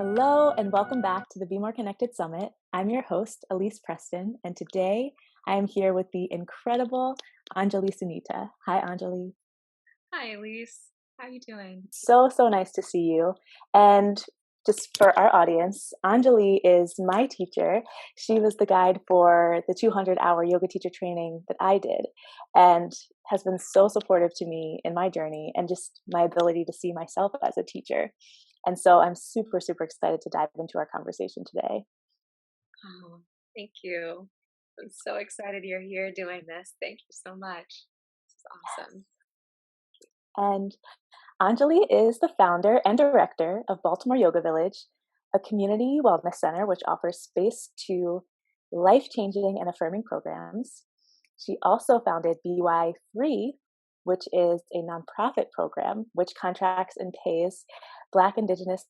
Hello, and welcome back to the Be More Connected Summit. I'm your host, Elise Preston, and today I am here with the incredible Anjali Sunita. Hi, Anjali. Hi, Elise. How are you doing? So nice to see you. And just for our audience, Anjali is my teacher. She was the guide for the 200-hour yoga teacher training that I did and has been so supportive to me in my journey and just my ability to see myself as a teacher. And so I'm super excited to dive into our conversation today. Oh, thank you. I'm so excited you're here doing this. Thank you so much. This is awesome. And Anjali is the founder and director of Baltimore Yoga Village, a community wellness center which offers space to life changing and affirming programs. She also founded BY Free, which is a nonprofit program which contracts and pays Black, Indigenous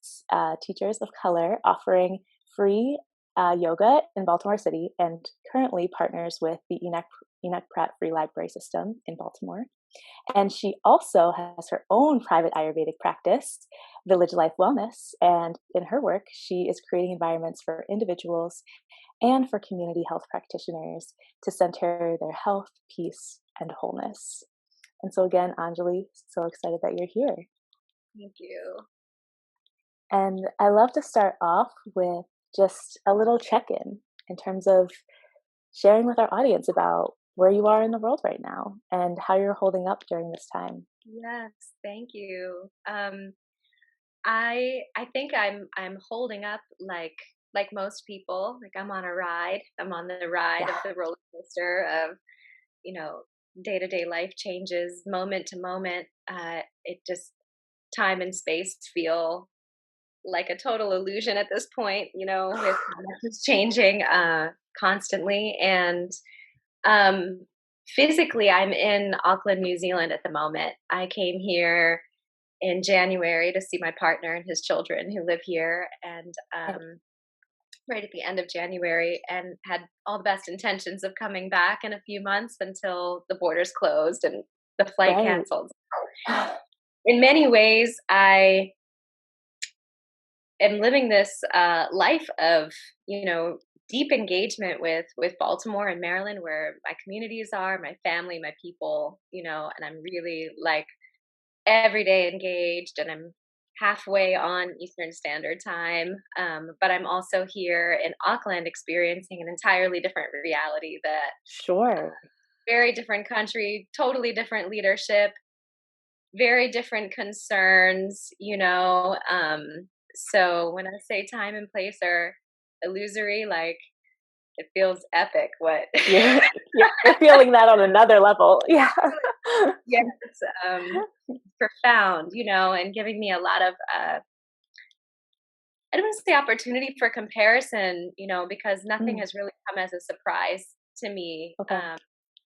teachers of color, offering free yoga in Baltimore City, and currently partners with the Enoch Pratt Free Library System in Baltimore. And she also has her own private Ayurvedic practice, Village Life Wellness. And in her work, she is creating environments for individuals and for community health practitioners to center their health, peace, and wholeness. And so again, Anjali, so excited that you're here. Thank you. And I love to start off with just a little check-in in terms of sharing with our audience about where you are in the world right now and how you're holding up during this time. Yes, thank you. I think I'm holding up like most people. Like I'm on a ride. I'm on the ride Yeah, of the roller coaster of you know day-to-day life changes, moment to moment. It just time and space feel like a total illusion at this point, with how much is changing constantly. And um, physically, I'm in Auckland, New Zealand at the moment. I came here in January to see my partner and his children who live here, and yeah, right at the end of January, and had all the best intentions of coming back in a few months until the borders closed and the flight right. canceled. In many ways, I am living this life of deep engagement with Baltimore and Maryland, where my communities are, my family, my people, and I'm really like every day engaged, and I'm halfway on Eastern Standard Time. But I'm also here in Auckland experiencing an entirely different reality, that Sure. very different country, totally different leadership, very different concerns, so when I say time and place are illusory, like it feels epic. What? You're you're feeling that on another level. Yeah. Yes, profound, and giving me a lot of I don't want to say opportunity for comparison, because nothing Mm, has really come as a surprise to me okay.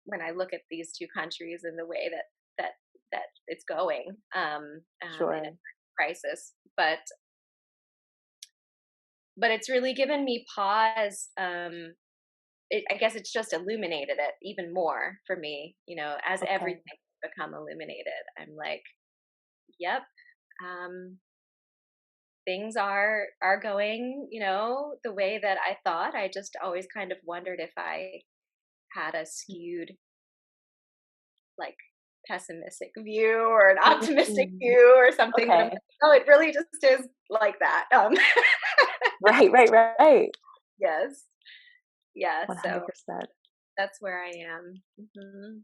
when I look at these two countries and the way that it's going in a Sure. crisis. But it's really given me pause. I guess it's just illuminated it even more for me, as Okay. everything become illuminated. I'm like, yep, um, things are going, the way that I thought. I just always kind of wondered if I had a skewed, like, pessimistic view or an optimistic Mm, view or something. But I'm okay. like, oh, it really just is like that. Right. Yes, yeah. So 100%. that's where I am. Hmm.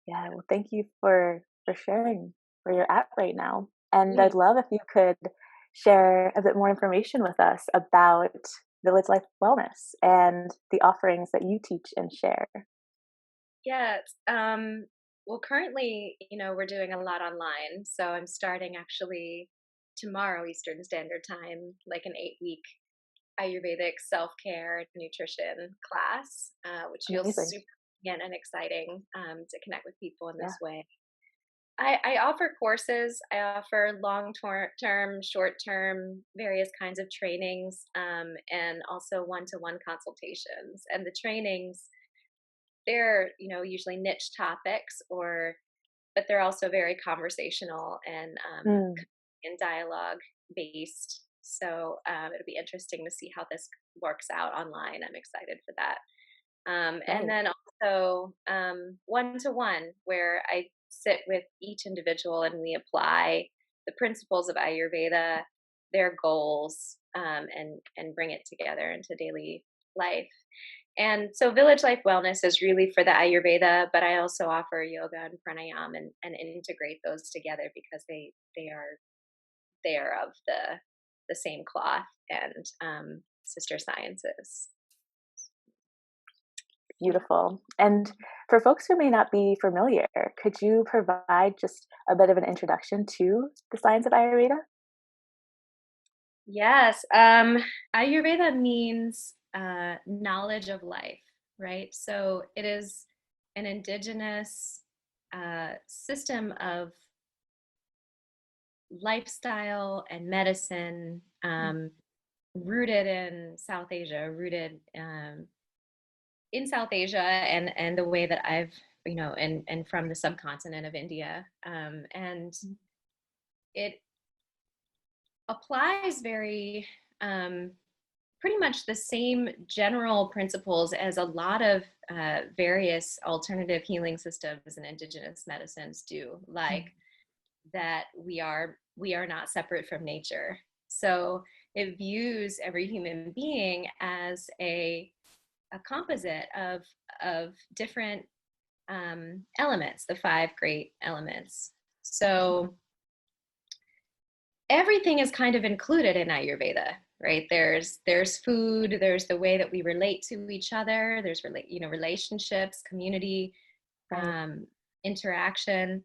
Yeah, well, thank you for sharing where you're at right now. And Mm. I'd love if you could share a bit more information with us about Village Life Wellness and the offerings that you teach and share. Yes. Well, currently, we're doing a lot online. So I'm starting actually tomorrow Eastern Standard Time, like an 8-week Ayurvedic self care nutrition class, which feels Amazing. super fun and exciting to connect with people in Yeah. this way. I offer courses. I offer long term, short term, various kinds of trainings, and also one-to-one consultations. And the trainings, they're usually niche topics, but they're also very conversational and Mm, and dialogue based. So it'll be interesting to see how this works out online. I'm excited for that. And Right. then also one to one, where I sit with each individual and we apply the principles of Ayurveda, their goals, and bring it together into daily life. And so Village Life Wellness is really for the Ayurveda, but I also offer yoga and pranayam and integrate those together because they are of the same cloth and sister sciences. Beautiful. And for folks who may not be familiar, could you provide just a bit of an introduction to the science of Ayurveda? Yes, Ayurveda means knowledge of life, right? So it is an indigenous system of lifestyle and medicine, rooted in South Asia, rooted in South Asia, and the way that I've, and from the subcontinent of India, and it applies very pretty much the same general principles as a lot of various alternative healing systems and indigenous medicines do, like that we are not separate from nature. So it views every human being as a composite of different elements, the five great elements. So everything is kind of included in Ayurveda, right? There's food, there's the way that we relate to each other, there's relationships, community, Right. interaction.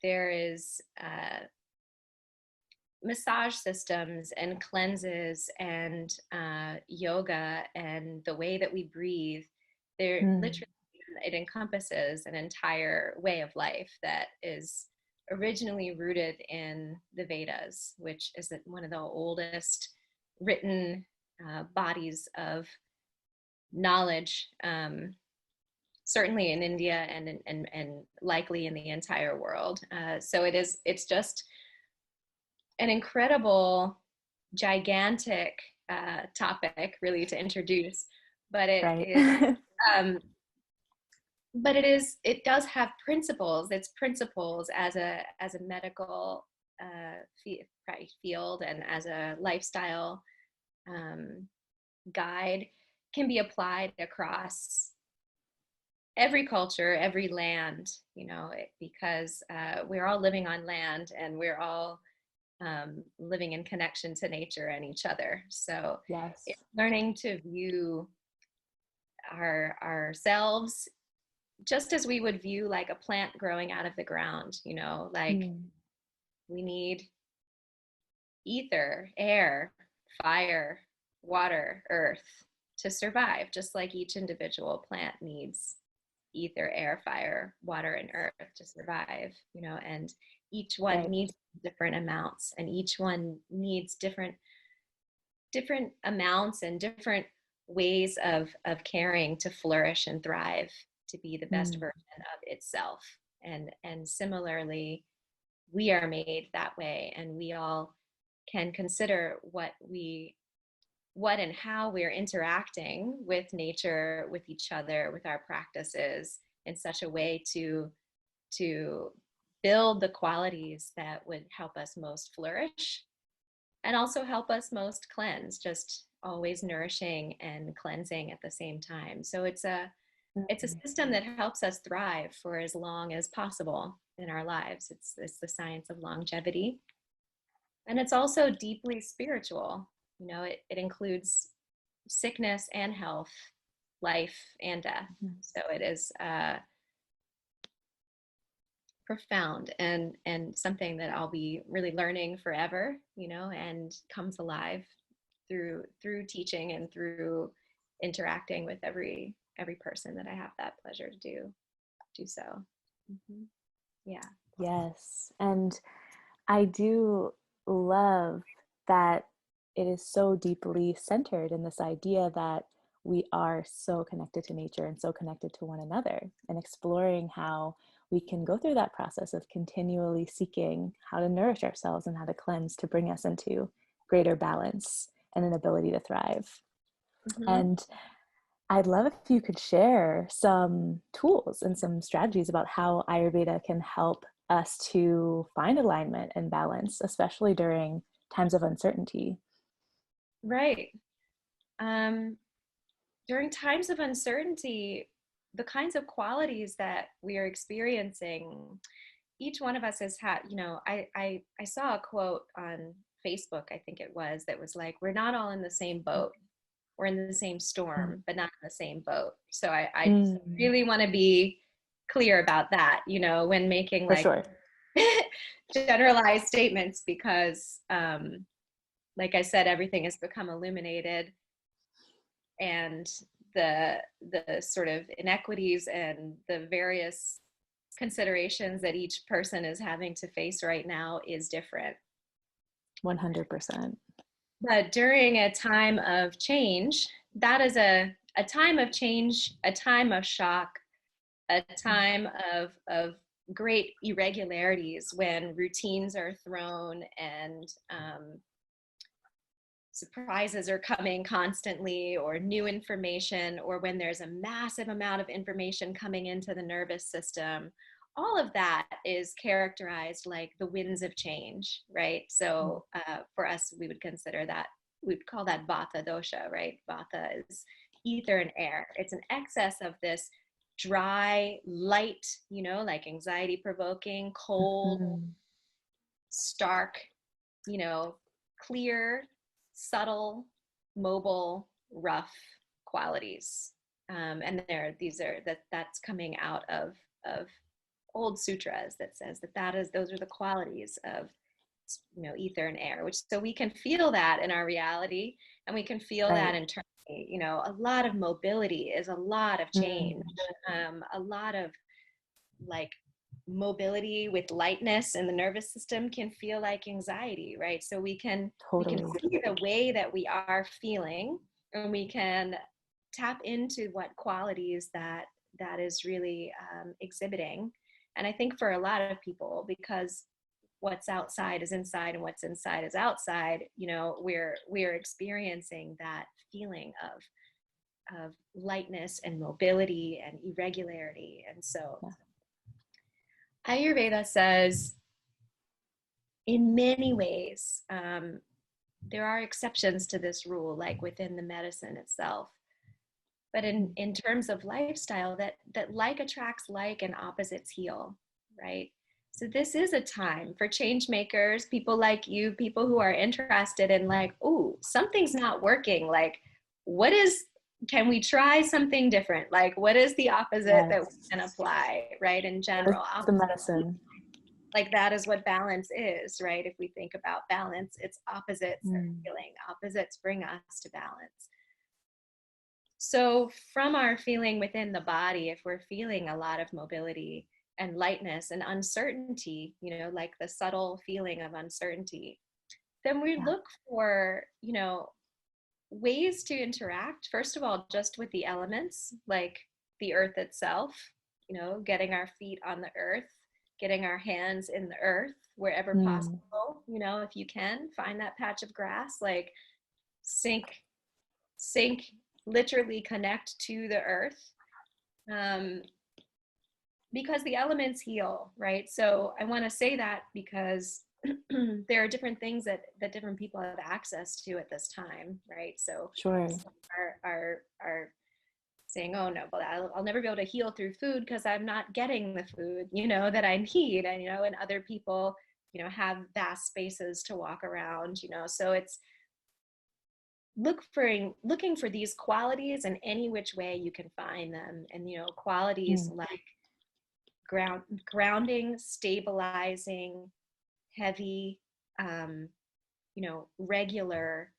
There is massage systems and cleanses and yoga and the way that we breathe. There Mm. literally it encompasses an entire way of life that is originally rooted in the Vedas, which is one of the oldest written bodies of knowledge, certainly in India and likely in the entire world. So it's just an incredible, gigantic topic, really, to introduce. But it Right. is, um, it does have principles. It's principles as a medical field and as a lifestyle guide can be applied across every culture, every land. Because we're all living on land and we're all living in connection to nature and each other. So Yes. it's learning to view ourselves just as we would view like a plant growing out of the ground, like Mm. we need ether, air, fire, water, earth to survive, just like each individual plant needs ether, air, fire, water, and earth to survive, and each one Right. needs different amounts, and each one needs different amounts and different ways of caring to flourish and thrive, to be the best Mm. version of itself. And similarly, we are made that way, and we all can consider what and how we're interacting with nature, with each other, with our practices in such a way to build the qualities that would help us most flourish and also help us most cleanse, just always nourishing and cleansing at the same time. So it's a Mm. system that helps us thrive for as long as possible in our lives. It's the science of longevity. And it's also deeply spiritual. It includes sickness and health, life and death. Mhm. So it is profound and something that I'll be really learning forever, and comes alive through teaching and through interacting with every person that I have that pleasure to do so. hmm Yeah. Yes. And I do love that it is so deeply centered in this idea that we are so connected to nature and so connected to one another, and exploring how we can go through that process of continually seeking how to nourish ourselves and how to cleanse to bring us into greater balance and an ability to thrive. Mhm. And I'd love if you could share some tools and some strategies about how Ayurveda can help us to find alignment and balance, especially during times of uncertainty. Right. Um, During times of uncertainty, the kinds of qualities that we are experiencing, each one of us has had, I saw a quote on Facebook, I think it was, that was like, we're not all in the same boat. We're in the same storm, but not in the same boat. So I Mm, really want to be clear about that, when making for like sure. generalized statements, because like I said, everything has become illuminated, and the sort of inequities and the various considerations that each person is having to face right now is different. 100%. But during a time of change, that is a time of change, a time of shock, a time of great irregularities, when routines are thrown and surprises are coming constantly, or new information, or when there's a massive amount of information coming into the nervous system. All of that is characterized like the winds of change, right? So for us, we would consider that, we'd call that vata dosha, right? Vata is ether and air. It's an excess of this dry, light, like anxiety provoking, cold, Mhm. stark, you know, clear, subtle, mobile, rough qualities. And that's coming out of old sutras that says those are the qualities of, ether and air, which, so we can feel that in our reality, and we can feel that Right. internally. A lot of mobility is a lot of change, Mm, a lot of like mobility with lightness in the nervous system can feel like anxiety, right? So we can totally. see the way that we are feeling, and we can tap into what qualities that is really exhibiting. And I think for a lot of people, because what's outside is inside and what's inside is outside, we're experiencing that feeling of lightness and mobility and irregularity. And so Yeah. Ayurveda says, in many ways, there are exceptions to this rule, like within the medicine itself. But in terms of lifestyle, that like attracts like and opposites heal, right? So this is a time for change makers, people like you, people who are interested in like, oh, something's not working. Like, what is, can we try something different? Like, what is the opposite that we Yes. can apply, right? In What is general, the medicine? like that is what balance is, right? If we think about balance, it's opposites are Mm, healing, opposites bring us to balance. So from our feeling within the body, if we're feeling a lot of mobility and lightness and uncertainty, like the subtle feeling of uncertainty, then we yeah. look for, ways to interact, first of all, just with the elements, like the earth itself, getting our feet on the earth, getting our hands in the earth wherever Mm, possible. If you can find that patch of grass, like sink, sink, literally connect to the earth. Um, because the elements heal, right? So I want to say that because there are different things that different people have access to at this time, right? So sure. some are saying, oh no, but I'll never be able to heal through food because I'm not getting the food, that I need, and other people, have vast spaces to walk around, so it's looking for these qualities in any which way you can find them, and qualities Mm, like grounding, stabilizing, heavy, regular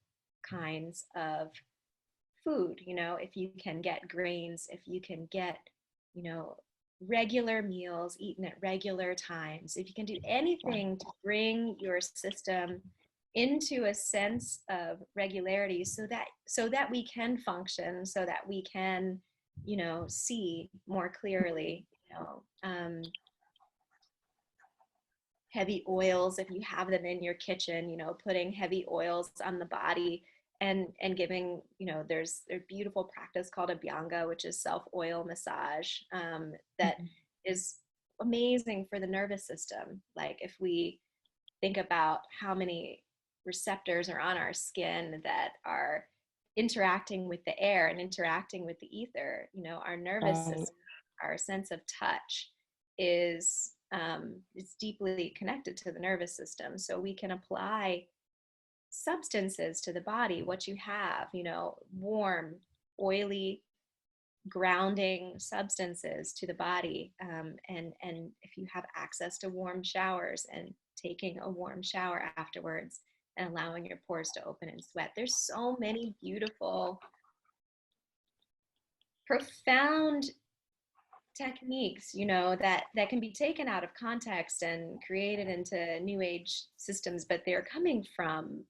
kinds of food. If you can get grains, if you can get, you know, regular meals eaten at regular times, if you can do yeah. anything to bring your system into a sense of regularity, so that we can function, so that we can, see more clearly, heavy oils, if you have them in your kitchen, you know, putting heavy oils on the body and giving, you know, there's a beautiful practice called Abhyanga, which is self oil massage, that Mhm. is amazing for the nervous system. Like if we think about how many receptors are on our skin that are interacting with the air and interacting with the ether, you know, our nervous Right. system, our sense of touch is deeply connected to the nervous system. So we can apply substances to the body, what you have, you know, warm, oily, grounding substances to the body, and if you have access to warm showers and taking a warm shower afterwards and allowing your pores to open and sweat, there's so many beautiful, profound techniques, you know, that can be taken out of context and created into new age systems, but they're coming from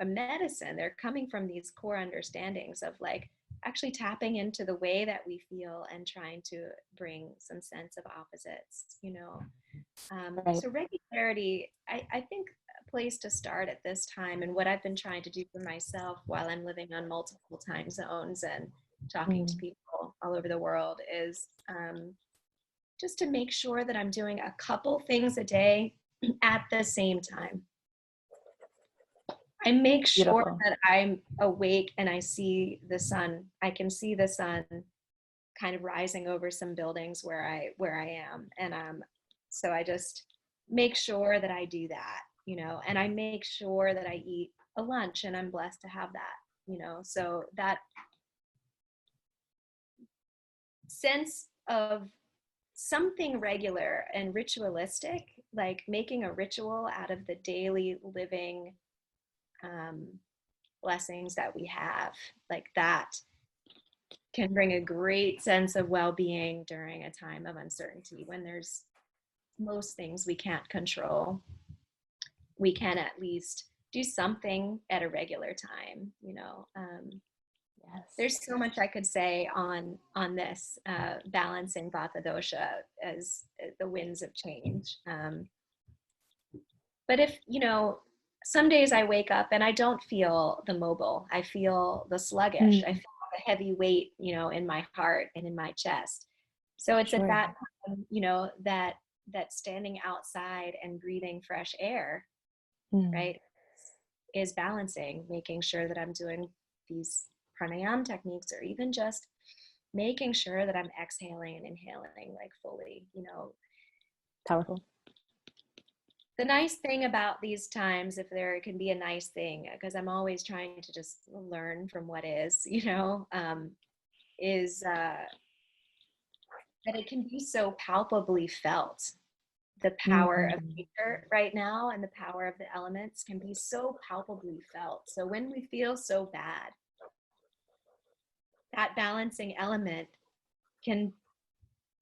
a medicine. They're coming from these core understandings of like actually tapping into the way that we feel and trying to bring some sense of opposites, you know. Right. So regularity, I think a place to start at this time, and what I've been trying to do for myself while I'm living on multiple time zones and talking to Mm. people all over the world, is just to make sure that I'm doing a couple things a day at the same time. I make sure Beautiful. that I'm awake and I see the sun. I can see the sun kind of rising over some buildings where I am, and so I just make sure that I do that, you know, and I make sure that I eat a lunch, and I'm blessed to have that, you know. So that sense of something regular and ritualistic, like making a ritual out of the daily living um, blessings that we have, like that can bring a great sense of well-being during a time of uncertainty when there's most things we can't control. We can at least do something at a regular time, you know. Yes. There's so much I could say on this, balancing vata dosha as the winds of change. But if, you know, some days I wake up and I don't feel the mobile, I feel the sluggish, I Mm. feel the heavy weight, you know, in my heart and in my chest. So it's at Sure. that time, you know, that standing outside and breathing fresh air, Mm. right, is balancing, making sure that I'm doing these pranayama techniques, or even just making sure that I'm exhaling and inhaling like fully, you know. Powerful. The nice thing about these times, if there can be a nice thing, because I'm always trying to just learn from what is, you know, is that it can be so palpably felt. The power of Mm. nature right now and the power of the elements can be so palpably felt. So when we feel so bad, that balancing element can,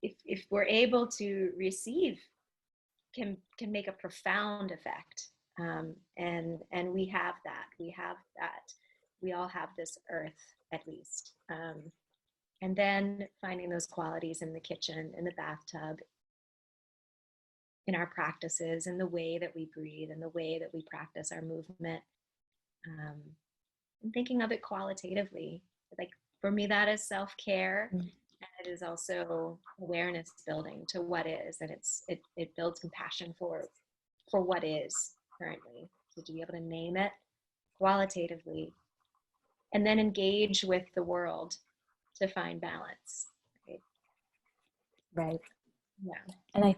if we're able to receive, can make a profound effect. And we have that. We have that. We all have this earth, at least. And then finding those qualities in the kitchen, in the bathtub, in our practices, in the way that we breathe, in the way that we practice our movement, um, and thinking of it qualitatively. Like for me, that is self-care. Mm. And it is also awareness building to what is, and it builds compassion for what is currently. So to be able to name it qualitatively and then engage with the world to find balance. Right? Right. Yeah. And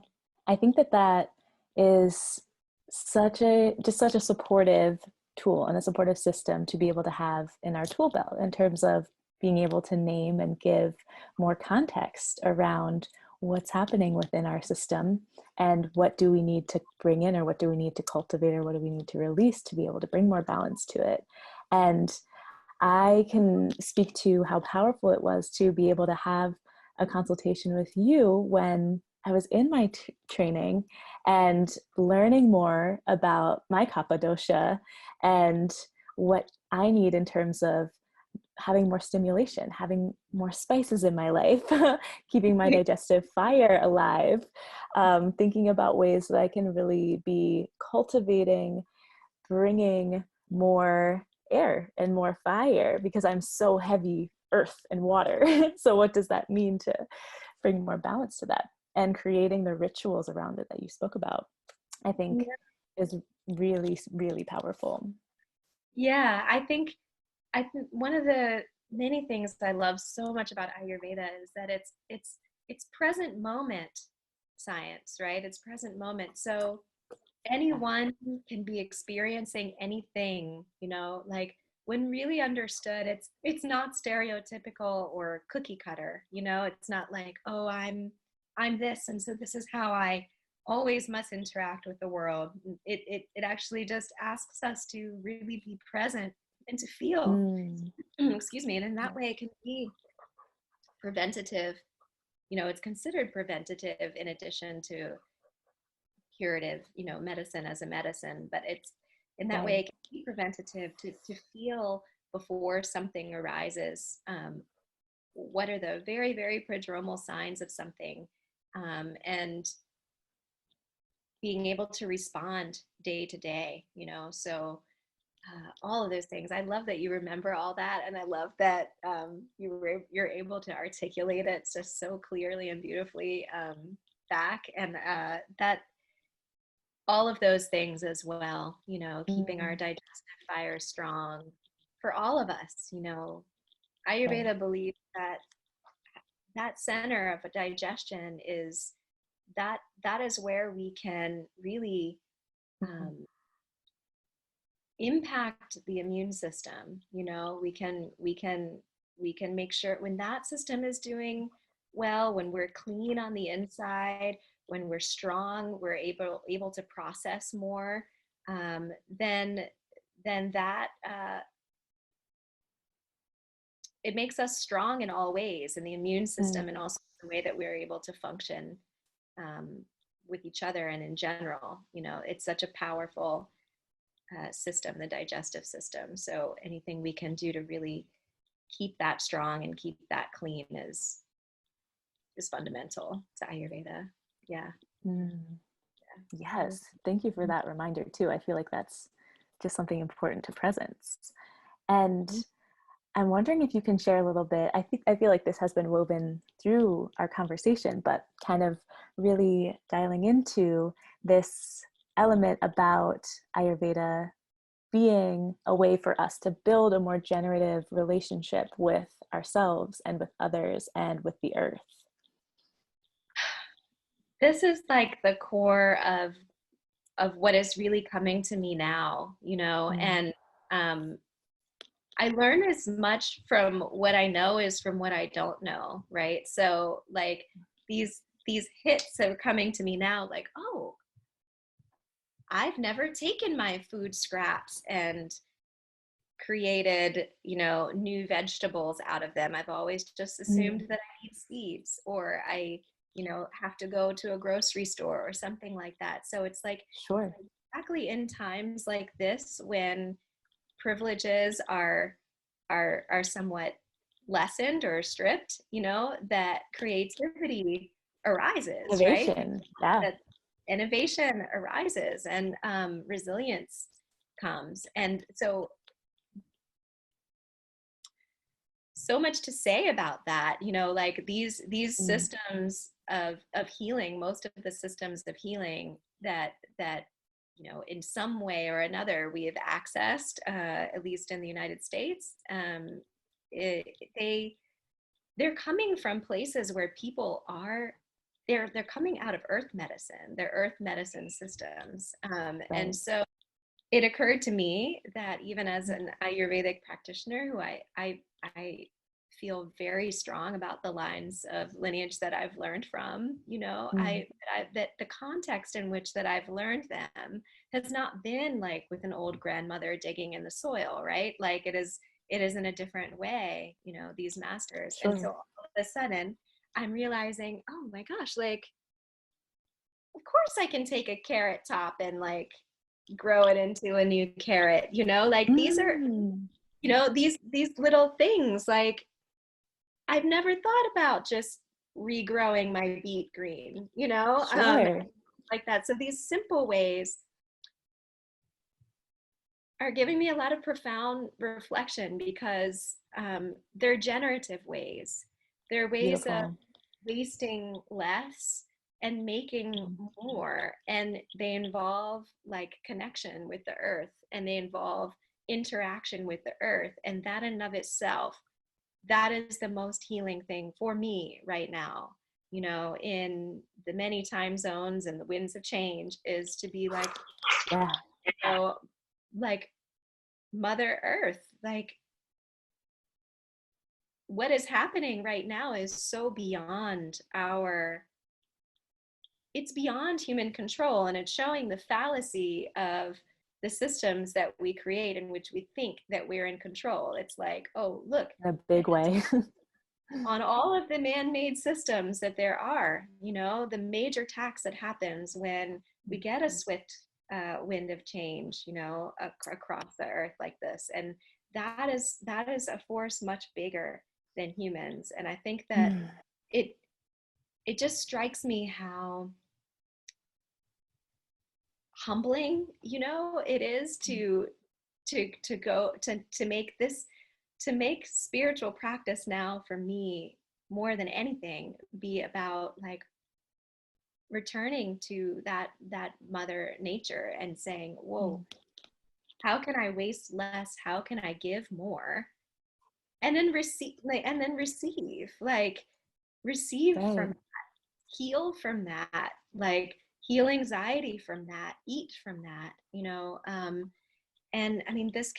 I think that that is such a supportive tool and a supportive system to be able to have in our tool belt in terms of being able to name and give more context around what's happening within our system and what do we need to bring in or what do we need to cultivate or what do we need to release to be able to bring more balance to it. And I can speak to how powerful it was to be able to have a consultation with you when I was in my training and learning more about my kapha dosha and what I need in terms of having more stimulation, having more spices in my life, keeping my digestive fire alive, thinking about ways that I can really be cultivating, bringing more air and more fire, because I'm so heavy earth and water. So what does that mean to bring more balance to that? And creating the rituals around it that you spoke about, I think is really, really powerful. Yeah, I think one of the many things I love so much about Ayurveda is that it's present moment science, right? It's present moment. So anyone can be experiencing anything, like when really understood, it's not stereotypical or cookie cutter, it's not like, oh, I'm this, and so this is how I always must interact with the world. It actually just asks us to really be present and to feel. Mm. Excuse me. And in that way it can be preventative, it's considered preventative in addition to curative, medicine as a medicine, but it's in that way Right. it can be preventative to feel before something arises. What are the very, very prodromal signs of something? And being able to respond day to day, so all of those things. I love that you remember all that, and I love that you're able to articulate it just so clearly and beautifully back, and that all of those things as well. Keeping our Mm. digestive fire strong for all of us. Right. Ayurveda believes that that center of a digestion is that is where we can really Mhm. um, impact the immune system. We can make sure when that system is doing well, when we're clean on the inside, when we're strong, we're able to process more, then that it makes us strong in all ways, in the immune Mm. system, and also the way that we're able to function um, with each other and in general. It's such a powerful system, the digestive system. So anything we can do to really keep that strong and keep that clean is fundamental to Ayurveda. Yeah. Mm. So, Yes. Thank you for that reminder too. I feel like that's just something important to presence. And I'm wondering if you can share a little bit. I feel like this has been woven through our conversation, but kind of really dialing into this element about Ayurveda being a way for us to build a more generative relationship with ourselves and with others and with the earth. this is like the core of what is really coming to me now, Mm. and um, I learn as much from what I know as from what I don't know, right? So like these hits are coming to me now, like, oh, I've never taken my food scraps and created, new vegetables out of them. I've always just assumed Mm. that I need seeds, or I, have to go to a grocery store or something like that. So it's like Sure. exactly in times like this when privileges are somewhat lessened or stripped, that creativity arises, right? Innovation. Yeah. That innovation arises, and resilience comes. And so much to say about that, like these Mm. systems of healing, most of the systems of healing that in some way or another we have accessed, at least in the United States, it, they they're coming from places where people are they're coming out of earth medicine, they're earth medicine systems, and Right. so it occurred to me that even as an Ayurvedic practitioner, who I feel very strong about the lines of lineage that I've learned from, Mm. that the context in which that I've learned them has not been like with an old grandmother digging in the soil, right? Like it is in a different way, these masters. And so Sure. all of a sudden I'm realizing, oh my gosh, like of course I can take a carrot top and like grow it into a new carrot, like these are Mm. these little things, like I've never thought about just regrowing my beet green, Sure. like that. So these simple ways are giving me a lot of profound reflection, because they're generative ways. They're ways of Beautiful. wasting less and making Mhm. more. And they involve like connection with the earth, and they involve interaction with the earth. And that in and of itself, that is the most healing thing for me right now, in the many time zones and the winds of change, is to be like, Yeah. you know, like Mother Earth, like what is happening right now is so beyond it's beyond human control. And it's showing the fallacy of the systems that we create in which we think that we're in control. It's like, oh, look, In a big way. on all of the man-made systems that there are, the major tax that happens when we get a swift wind of change, across the earth like this. And that is a force much bigger than humans. And I think that Mm. it it just strikes me how humbling, it is to go to make this, to make spiritual practice now for me more than anything be about like returning to that mother nature and saying, whoa, Mm. how can I waste less, how can I give more, and then receive, receive from, Right. heal from that, like heal anxiety from that, eat from that, and I mean, this,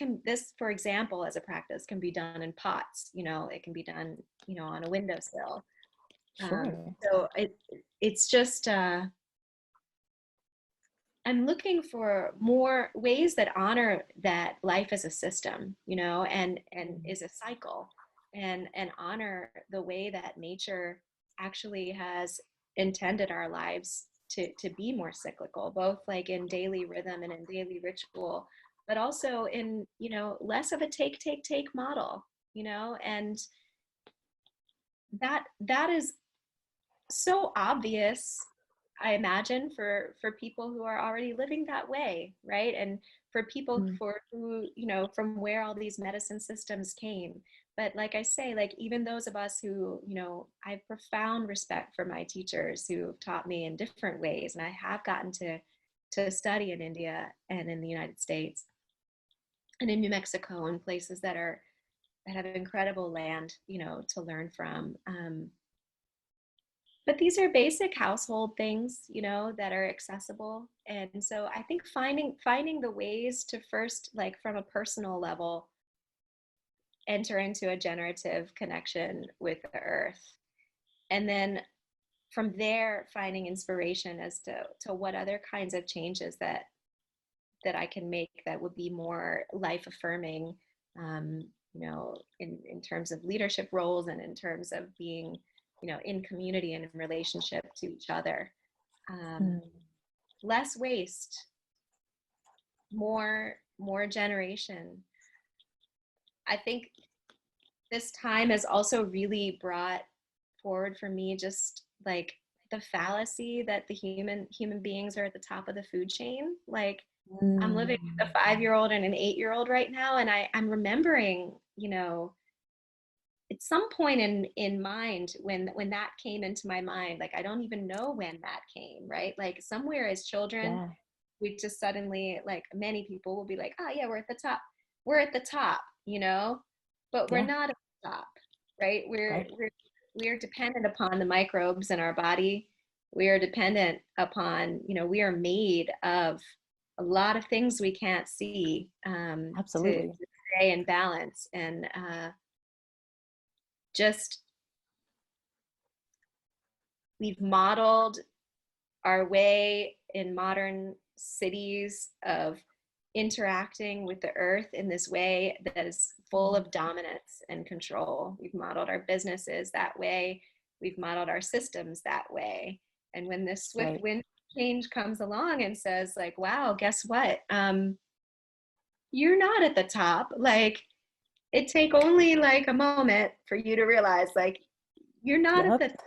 for example, as a practice can be done in pots, it can be done, on a windowsill. Sure. So it's just, I'm looking for more ways that honor that life is a system, and Mm. is a cycle, and honor the way that nature actually has intended our lives to be more cyclical, both like in daily rhythm and in daily ritual, but also in, less of a take model, and that is so obvious, I imagine, for people who are already living that way, right? And for people Mm. for who, from where all these medicine systems came. But like I say, like even those of us who, I have profound respect for my teachers who have taught me in different ways, and I have gotten to study in India and in the United States and in New Mexico and places that have incredible land, to learn from. But these are basic household things, that are accessible. And so I think finding the ways to first, like from a personal level, enter into a generative connection with the earth, and then from there finding inspiration as to what other kinds of changes that I can make that would be more life affirming, um, in terms of leadership roles and in terms of being, in community and in relationship to each other. Um, Mm. Less waste, more generation. I think this time has also really brought forward for me just like the fallacy that the human beings are at the top of the food chain. Like I'm living Mm. with a 5-year-old and an 8-year-old right now, and I'm remembering, at some point in mind when that came into my mind, like I don't even know when that came, right? Like somewhere as children, Yeah. we just suddenly, like many people will be like, oh yeah, we're at the top, we're at the top, but we're Yeah. not at the top, right? we're Right. we're we're dependent upon the microbes in our body. We are dependent upon, we are made of a lot of things we can't see, to Absolutely. stay in balance. And just we've modeled our way in modern cities of interacting with the earth in this way that is full Mm. of dominance and control. We've modeled our businesses that way. We've modeled our systems that way. And when this swift Right. wind change comes along and says, like, wow, guess what? You're not at the top. Like, it take only like a moment for you to realize like you're not at Yep. the,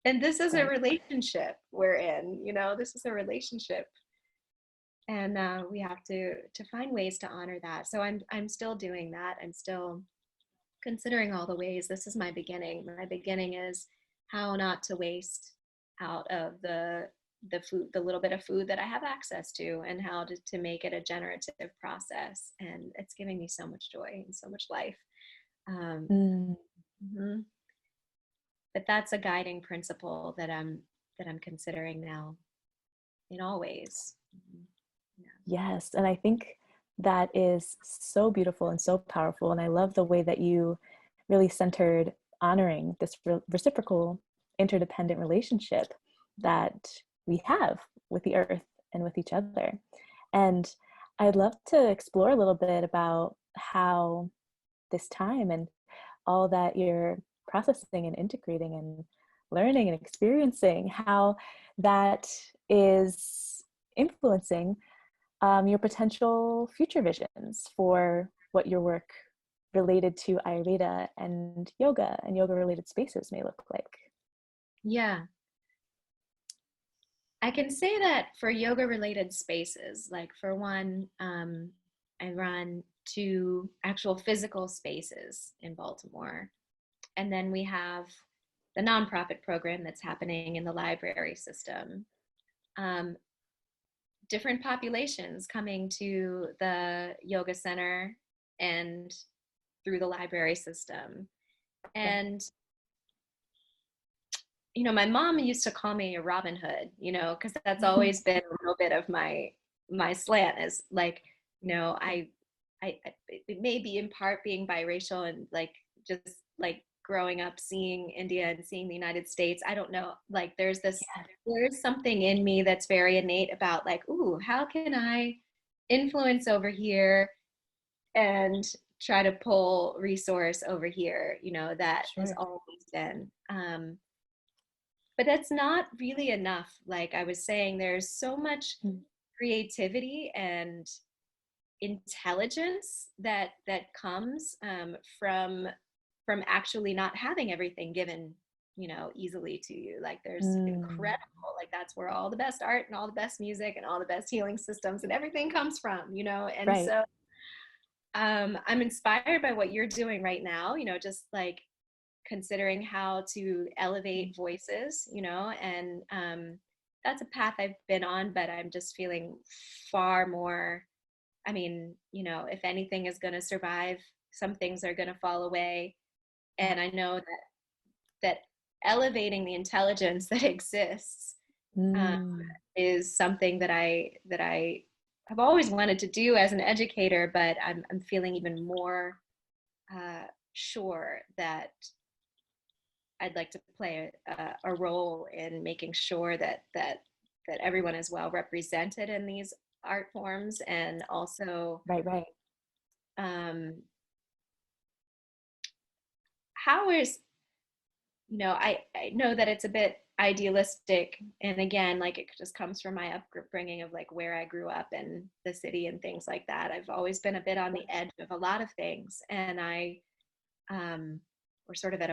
and this is a Right. relationship we're in, this is a relationship, and we have to find ways to honor that. So I'm still doing that. I'm still considering all the ways. This is my beginning. My beginning is how not to waste out of the food, the little bit of food that I have access to, and how to make it a generative process. And it's giving me so much joy and so much life. Um, Mm. mhm. But that's a guiding principle that I'm considering now in all ways. Yeah. Yes, and I think that is so beautiful and so powerful, and I love the way that you really centered honoring this reciprocal, interdependent relationship that we have with the earth and with each other. And I'd love to explore a little bit about how this time and all that you're processing and integrating and learning and experiencing, how that is influencing your potential future visions for what your work related to Ayurveda and yoga related spaces may look like. Yeah. I can say that for yoga related spaces, like for one, I run two actual physical spaces in Baltimore. And then we have the nonprofit program that's happening in the library system. Um, Different populations coming to the yoga center and through the library system. Right. And my mom used to call me a Robin Hood, because that's always been a little bit of my slant is like, it may be in part being biracial and like just like growing up seeing India and seeing the United States. I don't know, like there's something in me that's very innate about like, ooh, how can I influence over here and try to pull resource over here, that has Sure. always been. But that's not really enough. Like I was saying, there's so much Mm. creativity and intelligence that comes from actually not having everything given easily to you. Like there's Mm. incredible, like that's where all the best art and all the best music and all the best healing systems and everything comes from, and Right. so I'm inspired by what you're doing right now, just like considering how to elevate voices, and that's a path I've been on, but I'm just feeling far more. I mean, if anything is going to survive, some things are going to fall away. Yeah. And I know that elevating the intelligence that exists um, Mm. is something that I have always wanted to do as an educator, but I'm feeling even more uh, sure that I'd like to play a role in making sure that everyone is well represented in these art forms, and also Right, right. um, how is I know that it's a bit idealistic, and again, like it just comes from my upbringing of like where I grew up in the city and things like that. I've always been a bit on the edge of a lot of things, and um, we're sort of at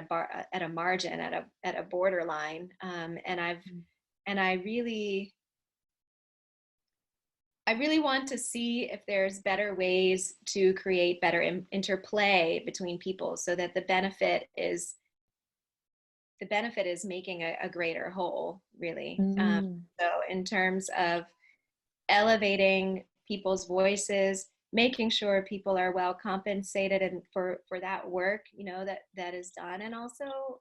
a margin, at a borderline, Mm. and I really want to see if there's better ways to create better interplay between people, so that the benefit is making a greater whole, really. Mm. So in terms of elevating people's voices, making sure people are well compensated and for that work, that is done, and also,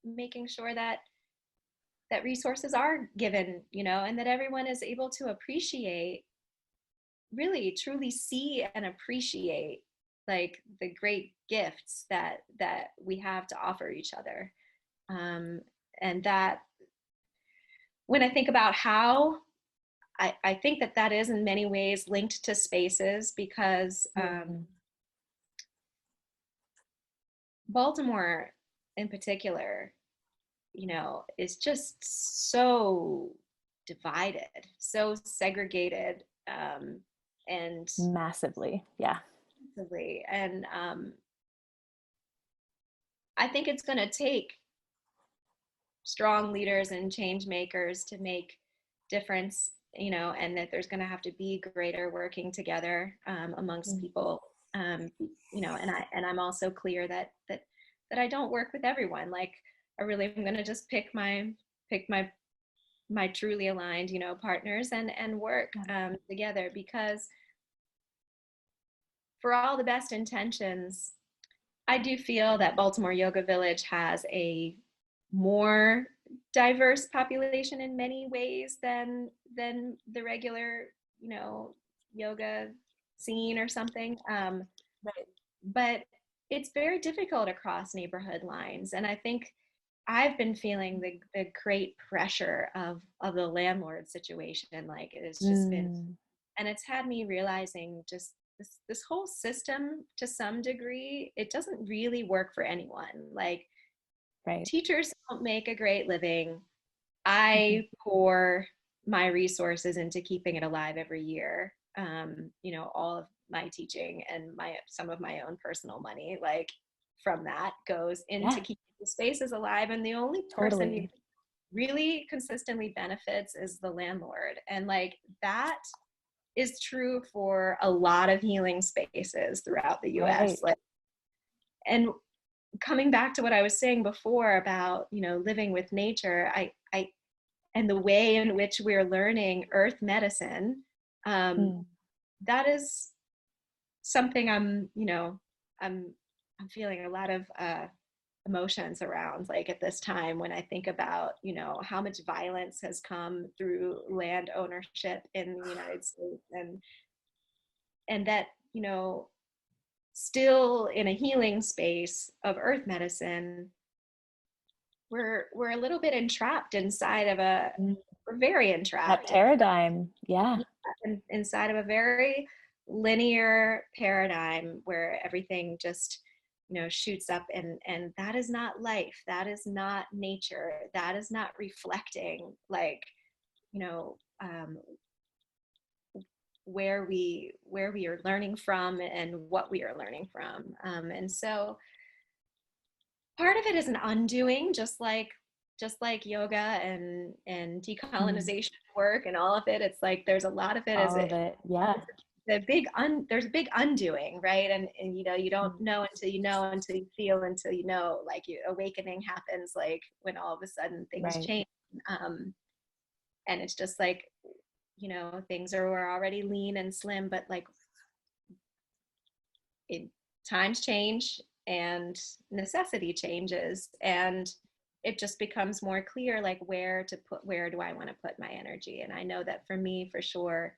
making sure that resources are given, and that everyone is able to appreciate, really truly see and appreciate like the great gifts that we have to offer each other. um, and that, when I think about how, I think that is in many ways linked to spaces, because Mm. Baltimore in particular, is just so divided, so segregated, and Massively. Yeah. massively. And I think it's going to take strong leaders and change makers to make difference, and that there's going to have to be greater working together amongst Mm. people, and I'm also clear that I don't work with everyone. Like, I really am going to just pick my truly aligned, partners, and work together, because for all the best intentions, I do feel that Baltimore Yoga Village has a more diverse population in many ways than the regular, yoga scene or something. Right. But it's very difficult across neighborhood lines, and I think I've been feeling the great pressure of the landlord situation. Like, it's just been, Mm. and it's had me realizing just this whole system, to some degree, it doesn't really work for anyone. Like, Right. teachers don't make a great living. Mhm. I pour my resources into keeping it alive every year. All of my teaching and some of my own personal money, like, from that goes into Yeah, keeping the spaces alive. And the only person who totally. really consistently benefits is the landlord. And like, that is true for a lot of healing spaces throughout the US. Right. Like, and coming back to what I was saying before about, living with nature, I and the way in which we're learning earth medicine, um, Mm. that is something I'm I'm feeling a lot of emotions around, like, at this time, when I think about, how much violence has come through land ownership in the United States, and that, still in a healing space of earth medicine, we're a little bit entrapped inside of a Mm. we're very That entrapped paradigm. Yeah. inside of a very linear paradigm where everything just, shoots up, and that is not life, that is not nature, that is not reflecting, like, you know um, where we are learning from and what we are learning from. And so part of it is an undoing, just like yoga and Mm. decolonization work and all of it. It's like there's a lot of it as All of it. Yeah. there's a big undoing, right? And you don't Mm. know until you know, until you feel, until you know, like, awakening happens, like, when all of a sudden things Right. change. And it's just like, things were already lean and slim, but like, it, times change and necessity changes, and it just becomes more clear, like, where do I want to put my energy. And I know that for me, for sure,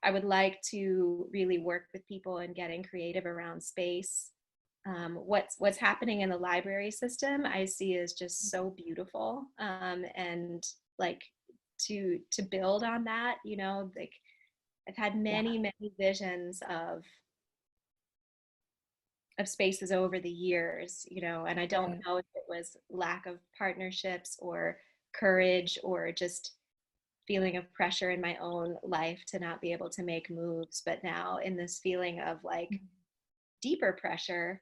I would like to really work with people and getting creative around space. What's happening in the library system, I see, is just so beautiful, and like, to build on that, like, I've had Yeah. many visions of spaces over the years, and I don't Right. know if it was lack of partnerships or courage or just feeling of pressure in my own life to not be able to make moves. But now, in this feeling of like Mm. deeper pressure,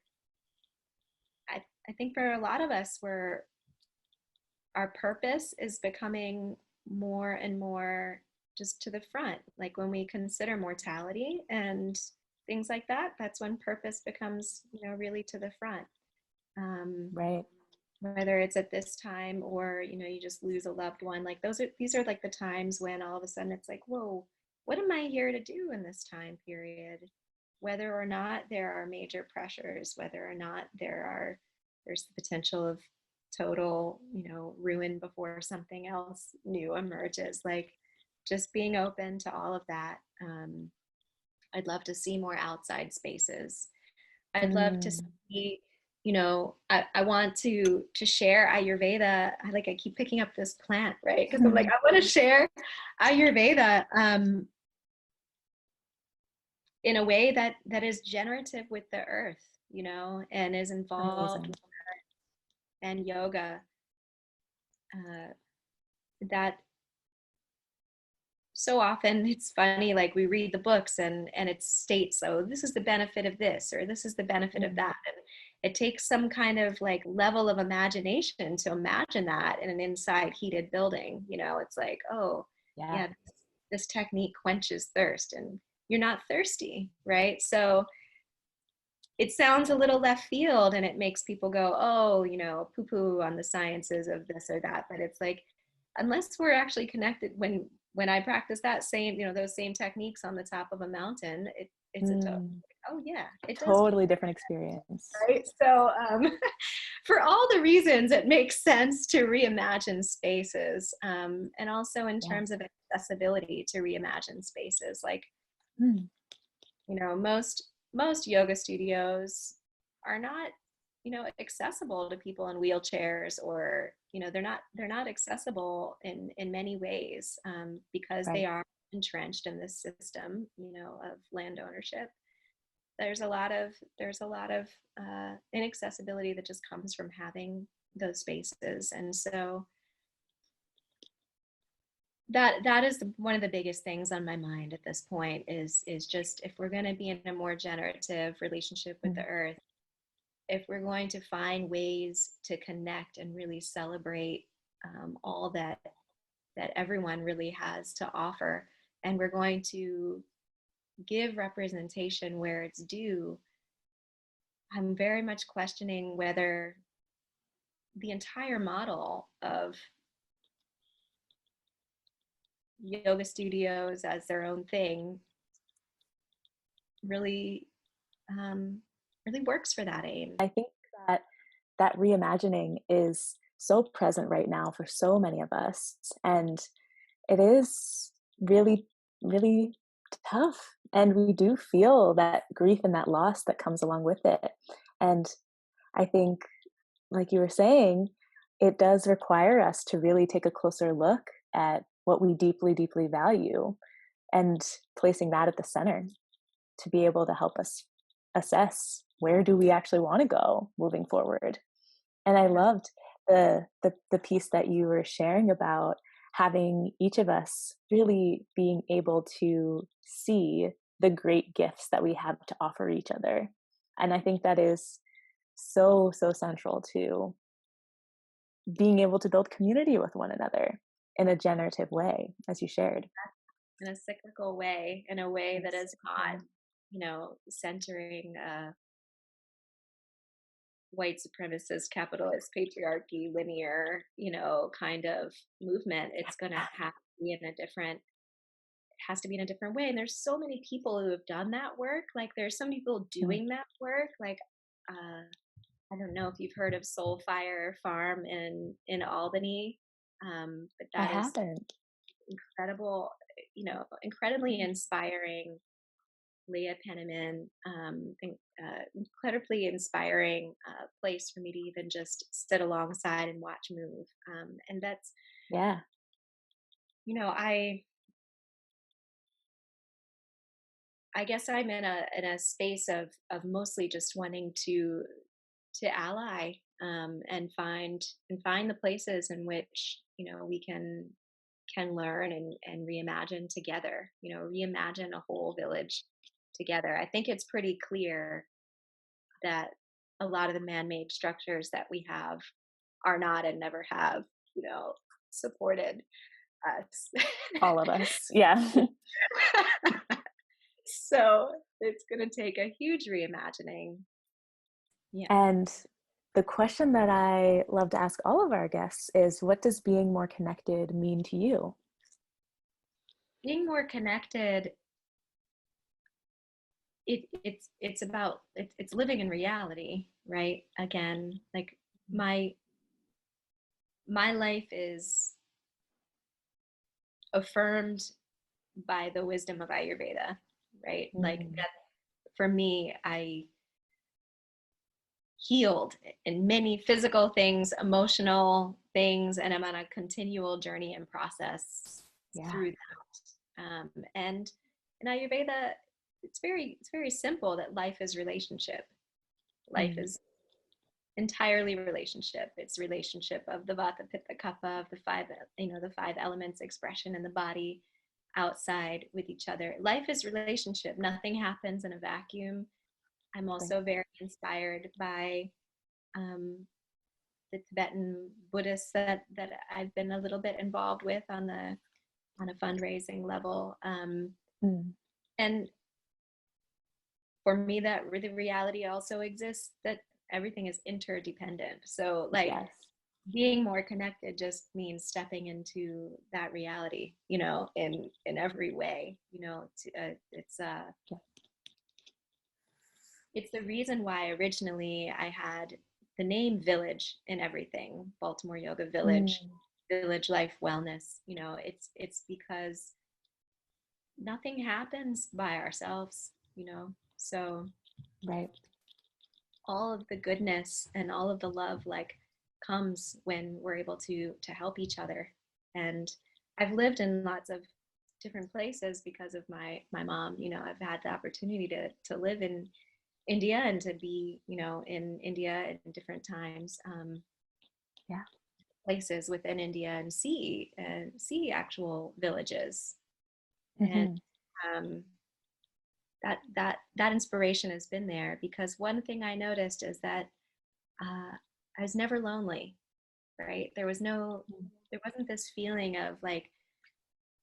I think for a lot of us, our purpose is becoming more and more just to the front. Like, when we consider mortality and things like that, that's when purpose becomes, really to the front. Um, Right. Whether it's at this time, or, you just lose a loved one, like, these are like the times when all of a sudden it's like, whoa, what am I here to do in this time period? Whether or not there are major pressures, whether or not there's the potential of total, ruin before something else new emerges. Like, just being open to all of that. I'd love to see more outside spaces. I'd love to Mm. see, I want to share Ayurveda. I keep picking up this plant, right? Because I'm like, I want to share Ayurveda in a way that is generative with the earth, and is involved, Amazing. and yoga, uh, that so often it's funny, like we read the books and it states, oh, this is the benefit of this, or this is the benefit of Mm, that. And it takes some kind of like level of imagination to imagine that in an inside heated building. It's like, oh, yeah. yeah, this technique quenches thirst and you're not thirsty, right? So it sounds a little left field and it makes people go, oh, poo poo on the sciences of this or that. But it's like, unless we're actually connected, when I practice that same, those same techniques on the top of a mountain, it's a total, Mm, oh yeah, it does feel totally different experience. right. So for all the reasons, it makes sense to reimagine spaces, and also in Yeah. terms of accessibility to reimagine spaces. Like, Mm, most yoga studios are not, accessible to people in wheelchairs, or they're not accessible in many ways, because they right. are entrenched in this system, of land ownership. There's a lot of inaccessibility that just comes from having those spaces. And so that is one of the biggest things on my mind at this point, is just, if we're going to be in a more generative relationship with the Mm, earth, if we're going to find ways to connect and really celebrate, all that everyone really has to offer, and we're going to give representation where it's due, I'm very much questioning whether the entire model of yoga studios as their own thing really, um, really works for that aim. I think that that reimagining is so present right now for so many of us. And it is really, really tough. And we do feel that grief and that loss that comes along with it. And I think, like you were saying, it does require us to really take a closer look at what we deeply, deeply value and placing that at the center to be able to help us assess where do we actually want to go moving forward. And I Yeah. loved the piece that you were sharing about having each of us really being able to see the great gifts that we have to offer each other. And I think that is so, so central to being able to build community with one another in a generative way, as you shared. In a cyclical way, in a way that is It's not, centering white supremacist, capitalist, patriarchy, linear, kind of movement. It's going to have to be in a different, has to be in a different way. And there's so many people who have done that work. Like, there's some people Mm, doing that work. Like, uh, I don't know if you've heard of Soul Fire Farm in Albany, but I that is haven't. incredible, incredibly inspiring. Leah Penniman, incredibly inspiring place for me to even just sit alongside and watch move. And that's, Yeah. you know, I guess I'm in a space of mostly just wanting to ally, and find the places in which we can learn and reimagine together. Reimagine a whole village together. I think it's pretty clear that a lot of the man-made structures that we have are not, and never have, supported us. All of us. Yeah. So it's going to take a huge reimagining. Yeah. And the question that I love to ask all of our guests is, what does being more connected mean to you? Being more connected, it's about, it's living in reality, right? Again, like, my life is affirmed by the wisdom of Ayurveda, right? Like, Mm, that, for me, I healed in many physical things, emotional things, and I'm on a continual journey and process yeah. through that. And in Ayurveda, it's very simple, that life is relationship. Life Mm, is entirely relationship. It's relationship of the Vata, Pitta, Kapha, of the five elements expression in the body. outside with each other. Life is relationship. Nothing happens in a vacuum. I'm Right. also very inspired by um, the Tibetan Buddhists that I've been a little bit involved with on a fundraising level. Mm. And for me, that the reality also exists that everything is interdependent. So like Yes. being more connected just means stepping into that reality, in every way. Yeah. It's the reason why originally I had the name Village in everything, Baltimore Yoga Village, Mm. Village Life Wellness. It's because nothing happens by ourselves. So Right. all of the goodness and all of the love like comes when we're able to help each other. And I've lived in lots of different places because of my mom. I've had the opportunity to live in India and to be in India at different times, Yeah. places within India, and see actual villages. And Hmm. um, that inspiration has been there, because one thing I noticed is that I was never lonely, right? There wasn't this feeling of like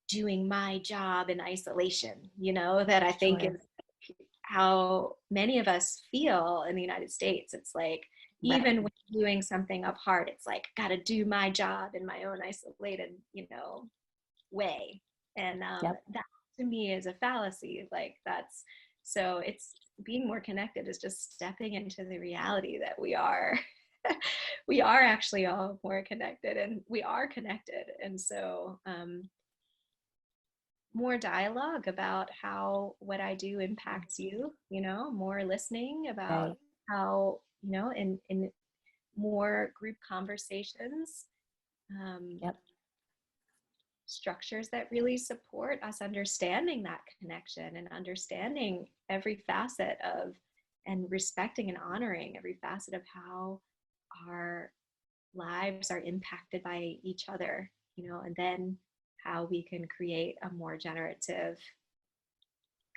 doing my job in isolation, that I think is Sure. how many of us feel in the United States. It's like, Right. even when doing something of heart, it's like, gotta do my job in my own isolated, way. And Yep. that to me is a fallacy. Like so it's being more connected is just stepping into the reality that we are we are actually all more connected, and we are connected. And so more dialogue about how what I do impacts you, more listening about Right. how, in more group conversations, um, Yep. structures that really support us understanding that connection and understanding every facet of, and respecting and honoring every facet of how our lives are impacted by each other, and then how we can create a more generative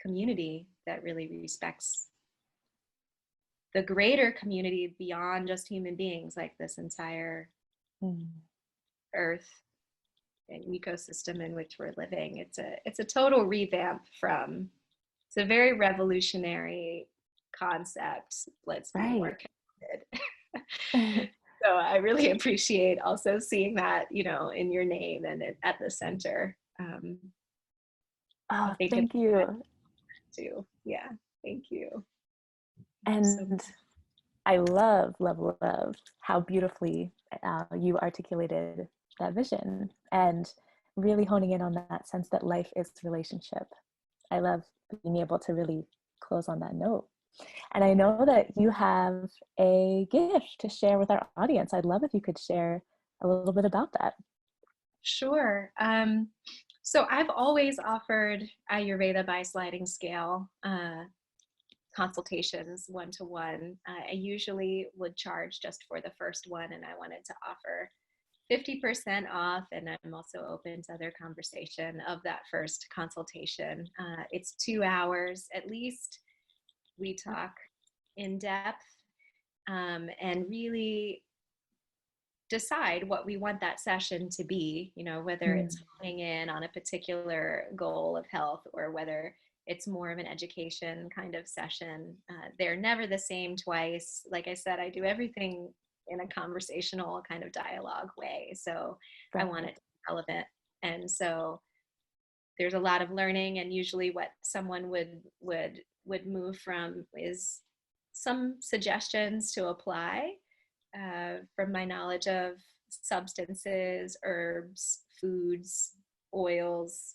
community that really respects the greater community beyond just human beings, like this entire Mm. earth and ecosystem in which we're living. It's a total revamp from, it's a very revolutionary concept. Let's be more Right. connected. So I really appreciate also seeing that, in your name and at the center. I Oh, think it's thank you. too. Yeah, thank you. So And I love, love, love how beautifully you articulated that vision and really honing in on that sense that life is relationship. I love being able to really close on that note. And I know that you have a gift to share with our audience. I'd love if you could share a little bit about that. sure. So I've always offered Ayurveda by sliding scale consultations one-to-one. I usually would charge just for the first one, and I wanted to offer 50% off, and I'm also open to other conversation of that first consultation. It's 2 hours at least. We talk in depth, and really decide what we want that session to be, whether Mm. it's honing in on a particular goal of health or whether it's more of an education kind of session. They're never the same twice. Like I said, I do everything in a conversational kind of dialogue way. So I want Right. it to be relevant. And so there's a lot of learning, and usually what someone would move from is some suggestions to apply from my knowledge of substances, herbs, foods, oils,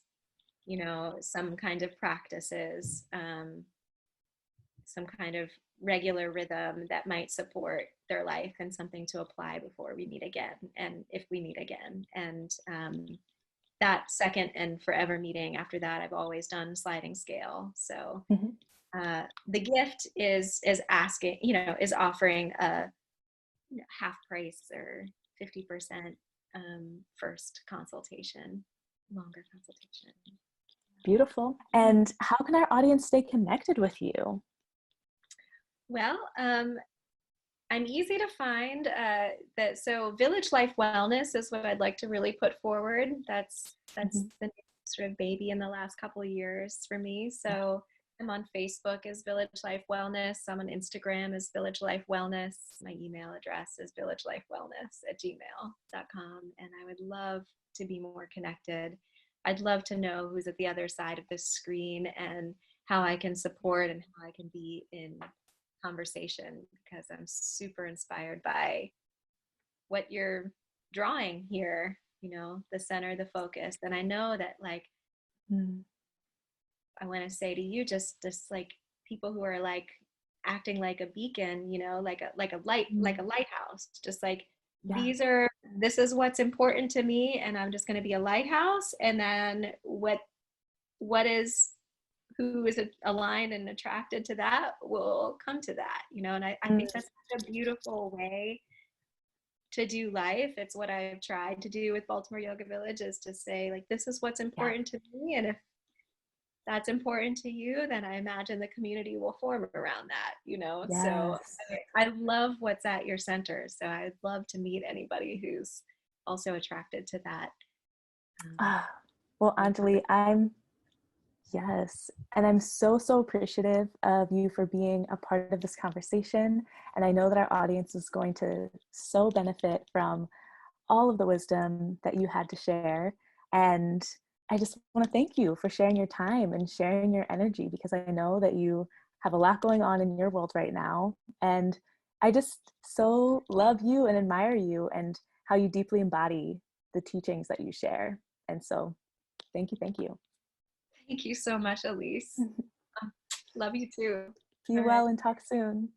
some kind of practices, some kind of regular rhythm that might support their life, and something to apply before we meet again, and if we meet again. And that second and forever meeting after that, I've always done sliding scale. So Mhm. the gift is asking, is offering a half price or 50% first consultation, longer consultation. Beautiful. And how can our audience stay connected with you? Well, I'm easy to find. So Village Life Wellness is what I'd like to really put forward. That's Mhm. the new sort of baby in the last couple of years for me. Yeah. So I'm on Facebook as Village Life Wellness. I'm on Instagram as Village Life Wellness. My email address is villagelifewellness@gmail.com. And I would love to be more connected. I'd love to know who's at the other side of this screen and how I can support and how I can be in conversation, because I'm super inspired by what you're drawing here, the center, the focus. And I know that, like, Mm. I want to say to you, just like people who are like acting like a beacon, like a light, like a Mm. lighthouse, just like Yeah. this is what's important to me, and I'm just going to be a lighthouse. And then what is who is aligned and attracted to that will come to that, and I Mm. think that's such a beautiful way to do life. It's what I've tried to do with Baltimore Yoga Village, is to say, like, this is what's Yeah. important to me, and if that's important to you, then I imagine the community will form around that, so Yes. I love what's at your center, so I'd love to meet anybody who's also attracted to that, um, Ah, well, in Anjali, yes. And I'm so, so appreciative of you for being a part of this conversation. And I know that our audience is going to so benefit from all of the wisdom that you had to share. And I just want to thank you for sharing your time and sharing your energy, because I know that you have a lot going on in your world right now. And I just so love you and admire you and how you deeply embody the teachings that you share. And so thank you. Thank you. Thank you so much, Elise. Love you too. Be All right. well and talk soon.